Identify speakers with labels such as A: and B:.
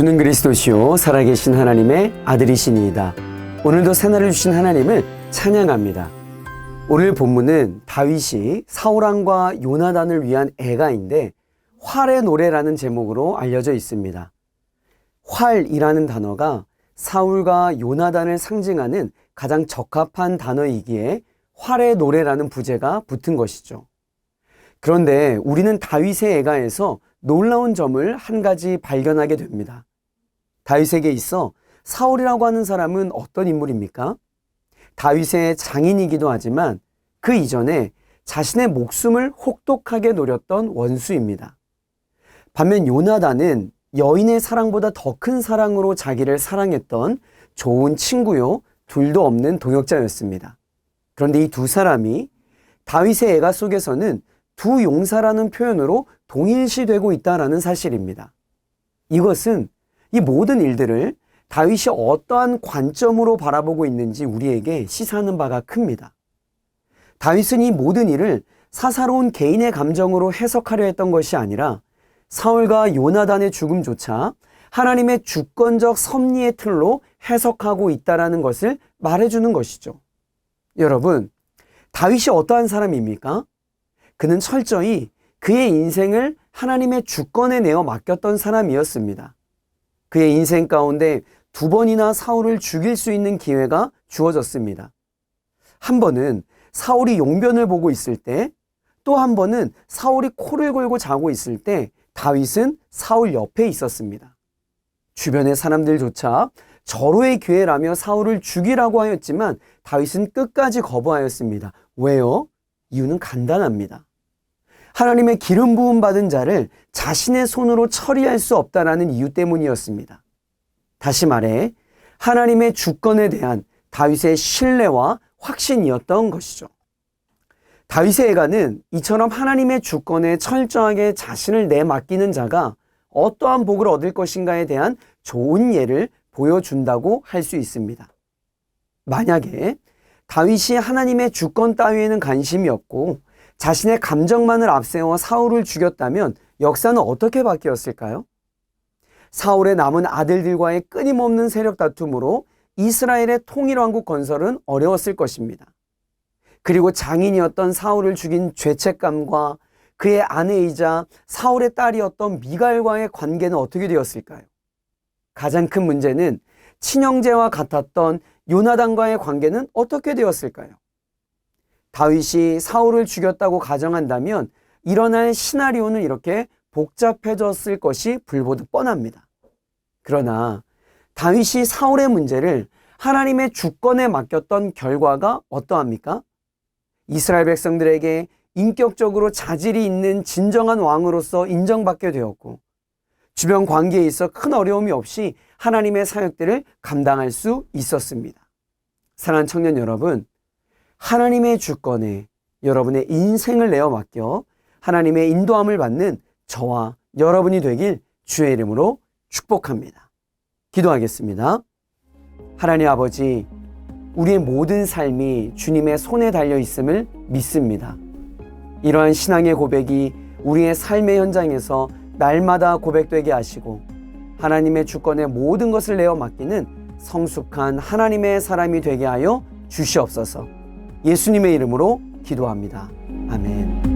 A: 주는 그리스도시요 살아계신 하나님의 아들이시니이다. 오늘도 새날을 주신 하나님을 찬양합니다. 오늘 본문은 다윗이 사울왕과 요나단을 위한 애가인데 활의 노래라는 제목으로 알려져 있습니다. 활이라는 단어가 사울과 요나단을 상징하는 가장 적합한 단어이기에 활의 노래라는 부제가 붙은 것이죠. 그런데 우리는 다윗의 애가에서 놀라운 점을 한 가지 발견하게 됩니다. 다윗에게 있어 사울이라고 하는 사람은 어떤 인물입니까? 다윗의 장인이기도 하지만 그 이전에 자신의 목숨을 혹독하게 노렸던 원수입니다. 반면 요나단은 여인의 사랑보다 더 큰 사랑으로 자기를 사랑했던 좋은 친구요, 둘도 없는 동역자였습니다. 그런데 이 두 사람이 다윗의 애가 속에서는 두 용사라는 표현으로 동일시되고 있다는 사실입니다. 이것은 이 모든 일들을 다윗이 어떠한 관점으로 바라보고 있는지 우리에게 시사하는 바가 큽니다. 다윗은 이 모든 일을 사사로운 개인의 감정으로 해석하려 했던 것이 아니라 사울과 요나단의 죽음조차 하나님의 주권적 섭리의 틀로 해석하고 있다는 것을 말해주는 것이죠. 여러분, 다윗이 어떠한 사람입니까? 그는 철저히 그의 인생을 하나님의 주권에 내어 맡겼던 사람이었습니다. 그의 인생 가운데 두 번이나 사울을 죽일 수 있는 기회가 주어졌습니다. 한 번은 사울이 용변을 보고 있을 때, 또 한 번은 사울이 코를 골고 자고 있을 때 다윗은 사울 옆에 있었습니다. 주변의 사람들조차 절호의 기회라며 사울을 죽이라고 하였지만 다윗은 끝까지 거부하였습니다. 왜요? 이유는 간단합니다. 하나님의 기름 부음 받은 자를 자신의 손으로 처리할 수 없다라는 이유 때문이었습니다. 다시 말해 하나님의 주권에 대한 다윗의 신뢰와 확신이었던 것이죠. 다윗의 애가는 이처럼 하나님의 주권에 철저하게 자신을 내맡기는 자가 어떠한 복을 얻을 것인가에 대한 좋은 예를 보여준다고 할 수 있습니다. 만약에 다윗이 하나님의 주권 따위에는 관심이 없고 자신의 감정만을 앞세워 사울을 죽였다면 역사는 어떻게 바뀌었을까요? 사울의 남은 아들들과의 끊임없는 세력 다툼으로 이스라엘의 통일왕국 건설은 어려웠을 것입니다. 그리고 장인이었던 사울을 죽인 죄책감과 그의 아내이자 사울의 딸이었던 미갈과의 관계는 어떻게 되었을까요? 가장 큰 문제는 친형제와 같았던 요나단과의 관계는 어떻게 되었을까요? 다윗이 사울을 죽였다고 가정한다면 일어날 시나리오는 이렇게 복잡해졌을 것이 불보듯 뻔합니다. 그러나 다윗이 사울의 문제를 하나님의 주권에 맡겼던 결과가 어떠합니까? 이스라엘 백성들에게 인격적으로 자질이 있는 진정한 왕으로서 인정받게 되었고 주변 관계에 있어 큰 어려움이 없이 하나님의 사역들을 감당할 수 있었습니다. 사랑하는 청년 여러분, 하나님의 주권에 여러분의 인생을 내어 맡겨 하나님의 인도함을 받는 저와 여러분이 되길 주의 이름으로 축복합니다. 기도하겠습니다. 하나님 아버지, 우리의 모든 삶이 주님의 손에 달려 있음을 믿습니다. 이러한 신앙의 고백이 우리의 삶의 현장에서 날마다 고백되게 하시고 하나님의 주권에 모든 것을 내어 맡기는 성숙한 하나님의 사람이 되게 하여 주시옵소서. 예수님의 이름으로 기도합니다. 아멘.